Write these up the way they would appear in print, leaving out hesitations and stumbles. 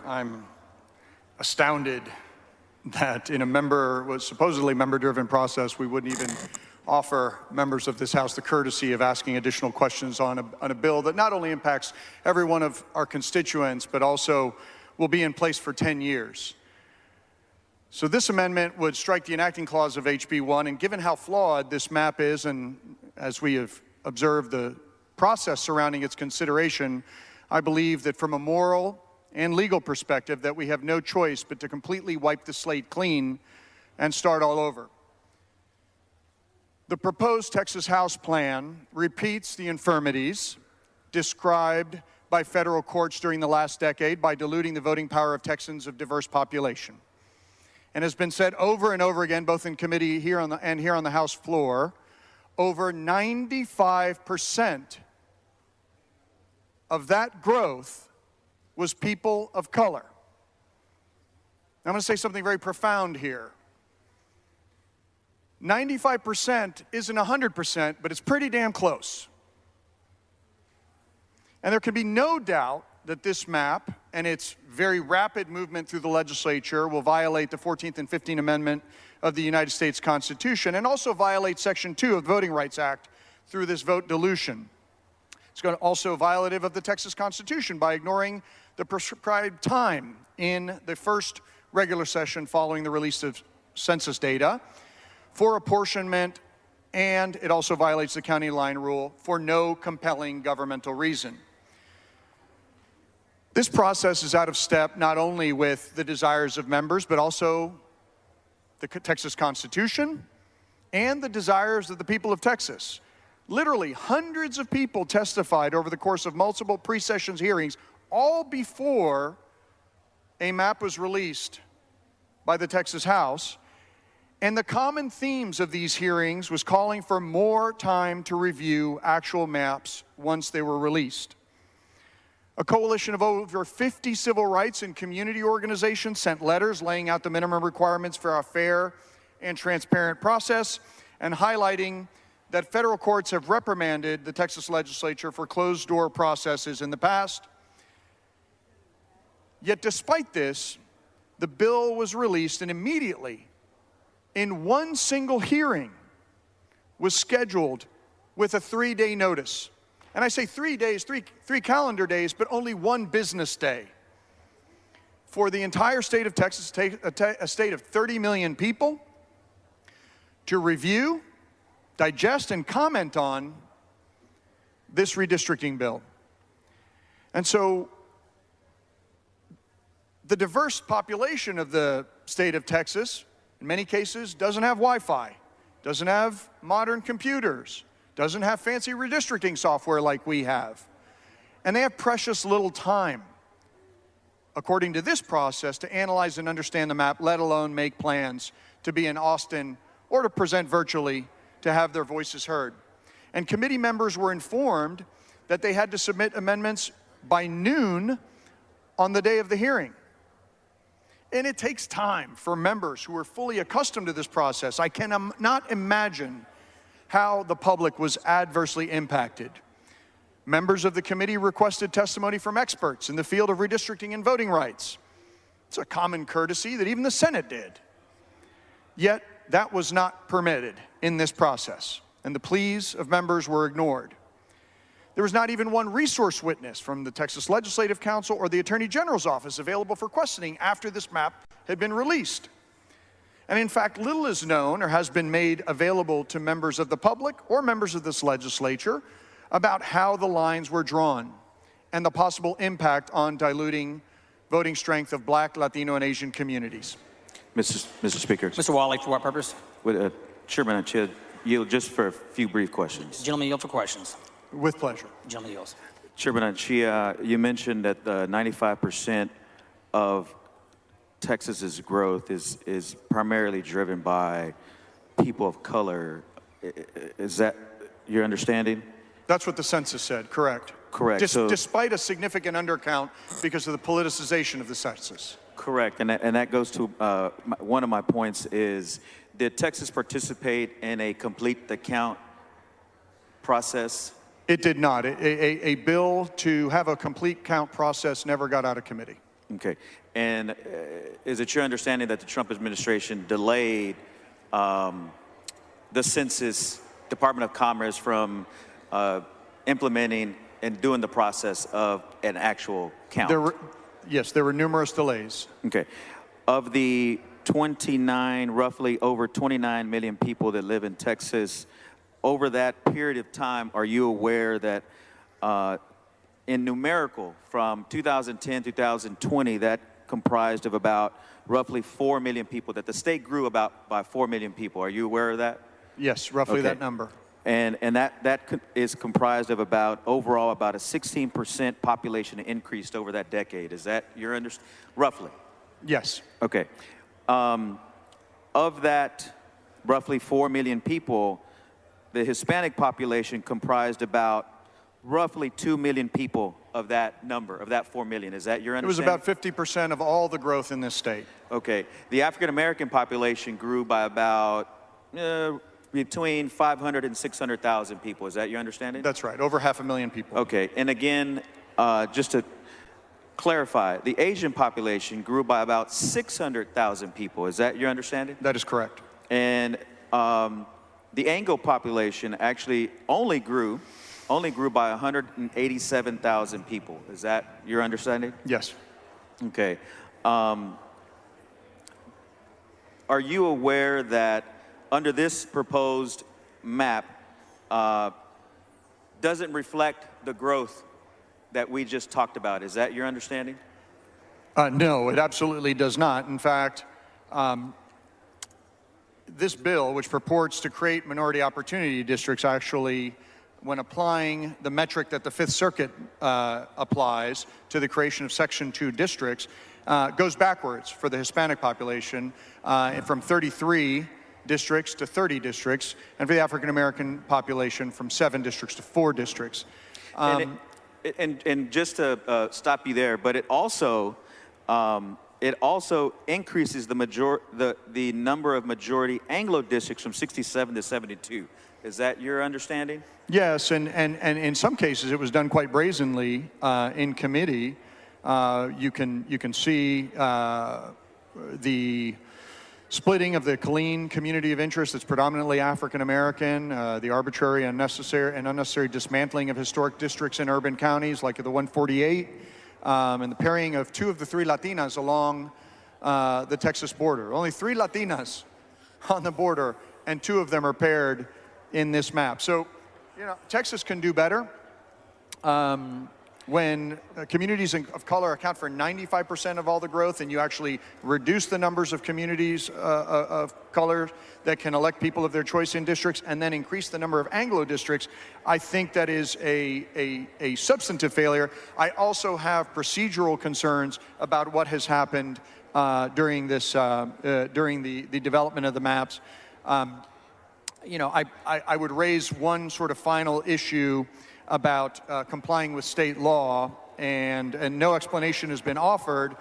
I'm astounded that in a supposedly member-driven process, we wouldn't even offer members of this House the courtesy of asking additional questions on a bill that not only impacts every one of our constituents, but also will be in place for 10 years. So this amendment would strike the enacting clause of HB 1, and given how flawed this map is, and as we have observed the process surrounding its consideration, I believe that from a moral and legal perspective that we have no choice but to completely wipe the slate clean and start all over. The proposed Texas House plan repeats the infirmities described by federal courts during the last decade by diluting the voting power of Texans of diverse population. And has been said over and over again, both in committee here on the House floor, over 95% of that growth was people of color. I'm going to say something very profound here. 95% isn't 100%, but it's pretty damn close. And there can be no doubt that this map and its very rapid movement through the legislature will violate the 14th and 15th Amendment of the United States Constitution and also violate Section 2 of the Voting Rights Act through this vote dilution. It's going to also violative of the Texas Constitution by ignoring the prescribed time in the first regular session following the release of census data for apportionment, and it also violates the county line rule for no compelling governmental reason. This process is out of step not only with the desires of members, but also the Texas Constitution and the desires of the people of Texas. Literally, hundreds of people testified over the course of multiple pre-sessions hearings, all before a map was released by the Texas House. And the common themes of these hearings was calling for more time to review actual maps once they were released. A coalition of over 50 civil rights and community organizations sent letters laying out the minimum requirements for a fair and transparent process and highlighting that federal courts have reprimanded the Texas legislature for closed-door processes in the past. Yet despite this, the bill was released and immediately, in one single hearing, was scheduled with a 3-day notice. And I say 3 days, three calendar days, but only one business day. For the entire state of Texas, a state of 30 million people, to review, digest, and comment on this redistricting bill. And so the diverse population of the state of Texas, in many cases, doesn't have Wi-Fi, doesn't have modern computers, doesn't have fancy redistricting software like we have. And they have precious little time, according to this process, to analyze and understand the map, let alone make plans to be in Austin or to present virtually to have their voices heard. And committee members were informed that they had to submit amendments by noon on the day of the hearing. And it takes time for members who are fully accustomed to this process. I cannot imagine how the public was adversely impacted. Members of the committee requested testimony from experts in the field of redistricting and voting rights. It's a common courtesy that even the Senate did. Yet that was not permitted in this process, and the pleas of members were ignored. There was not even one resource witness from the Texas Legislative Council or the Attorney General's office available for questioning after this map had been released. And in fact, little is known or has been made available to members of the public or members of this legislature about how the lines were drawn and the possible impact on diluting voting strength of Black, Latino, and Asian communities. Mr. Speaker. Mr. Wally, for what purpose? Would Chairman Anchia yield just for a few brief questions? Gentleman, yield for questions. With pleasure. Gentleman yields. Chairman Anchia, you mentioned that 95% of Texas's growth is primarily driven by people of color. Is that your understanding? That's what the census said, correct. Correct. Despite a significant undercount because of the politicization of the census. Correct, and that goes to one of my points is, did Texas participate in a complete the count process? It did not. A bill to have a complete count process never got out of committee. Okay. And is it your understanding that the Trump administration delayed the Census Department of Commerce from implementing and doing the process of an actual count? Yes, there were numerous delays. Okay. Of the roughly over 29 million people that live in Texas, over that period of time, are you aware that in numerical, from 2010 to 2020, that comprised of about roughly 4 million people, that the state grew by 4 million people? Are you aware of that? Yes, roughly that number. And that is comprised of overall about a 16% population increased over that decade. Is that your understanding? Roughly? Yes. Okay. Of that roughly 4 million people, the Hispanic population comprised about roughly 2 million people of that number, of that 4 million. Is that your understanding? It was about 50% of all the growth in this state. Okay. The African American population grew by about between 500 and 600,000 people. Is that your understanding? That's right, over 500,000 people. Okay. And again, just to clarify, the Asian population grew by about 600,000 people. Is that your understanding? That is correct. And the Anglo population actually only grew by 187,000 people. Is that your understanding? Yes. Okay. Are you aware that under this proposed map doesn't reflect the growth that we just talked about? Is that your understanding? No, it absolutely does not. In fact, this bill, which purports to create minority opportunity districts, actually, when applying the metric that the Fifth Circuit applies to the creation of Section 2 districts, goes backwards for the Hispanic population from 33 districts to 30 districts, and for the African American population from 7 districts to 4 districts. And just to stop you there, but it also increases the number of majority Anglo districts from 67 to 72. Is that your understanding? Yes, and in some cases it was done quite brazenly in committee. You can see the splitting of the Killeen community of interest that's predominantly African American, the arbitrary, unnecessary dismantling of historic districts in urban counties like the 148, and the pairing of 2 of the 3 Latinas along the Texas border. Only 3 Latinas on the border, and 2 of them are paired in this map. So, Texas can do better. When communities of color account for 95% of all the growth, and you actually reduce the numbers of communities of color that can elect people of their choice in districts, and then increase the number of Anglo districts, I think that is a substantive failure. I also have procedural concerns about what has happened during the development of the maps. I would raise one sort of final issue about complying with state law, and no explanation has been offered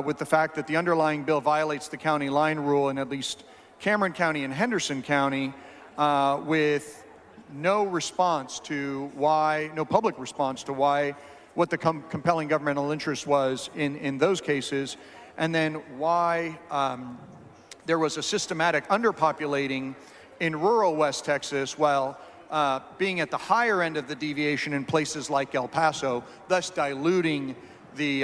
with the fact that the underlying bill violates the county line rule in at least Cameron County and Henderson County, with no public response to what the compelling governmental interest was in those cases, and then why there was a systematic underpopulating in rural West Texas while being at the higher end of the deviation in places like El Paso, thus diluting the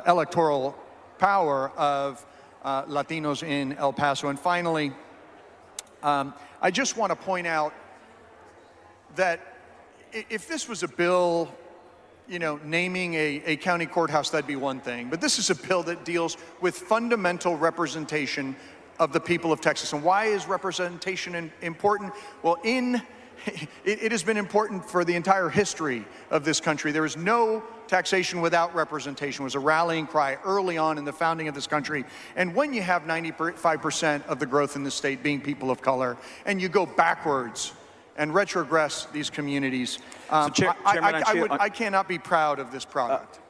electoral power of Latinos in El Paso. And finally, I just want to point out that if this was a bill, naming a county courthouse, that'd be one thing. But this is a bill that deals with fundamental representation of the people of Texas. And why is representation important? Well, it has been important for the entire history of this country. There is no taxation without representation. It was a rallying cry early on in the founding of this country. And when you have 95% of the growth in the state being people of color, and you go backwards and retrogress these communities, I cannot be proud of this product.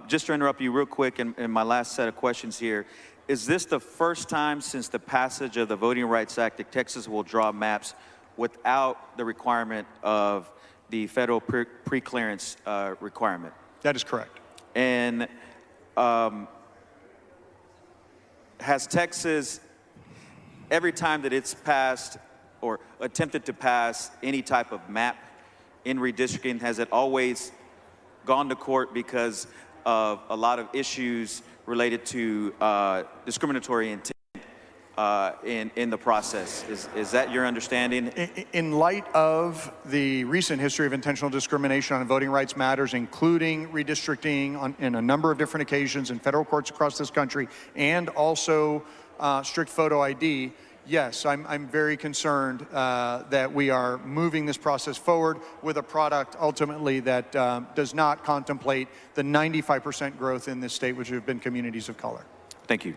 Just to interrupt you real quick, in my last set of questions here, is this the first time since the passage of the Voting Rights Act that Texas will draw maps without the requirement of the federal pre-clearance requirement? That is correct. And has Texas, every time that it's passed or attempted to pass any type of map in redistricting, has it always gone to court because of a lot of issues related to discriminatory intent in the process? Is that your understanding? In light of the recent history of intentional discrimination on voting rights matters, including redistricting in a number of different occasions in federal courts across this country, and also strict photo ID, yes, I'm very concerned that we are moving this process forward with a product ultimately that does not contemplate the 95% growth in this state, which have been communities of color. Thank you.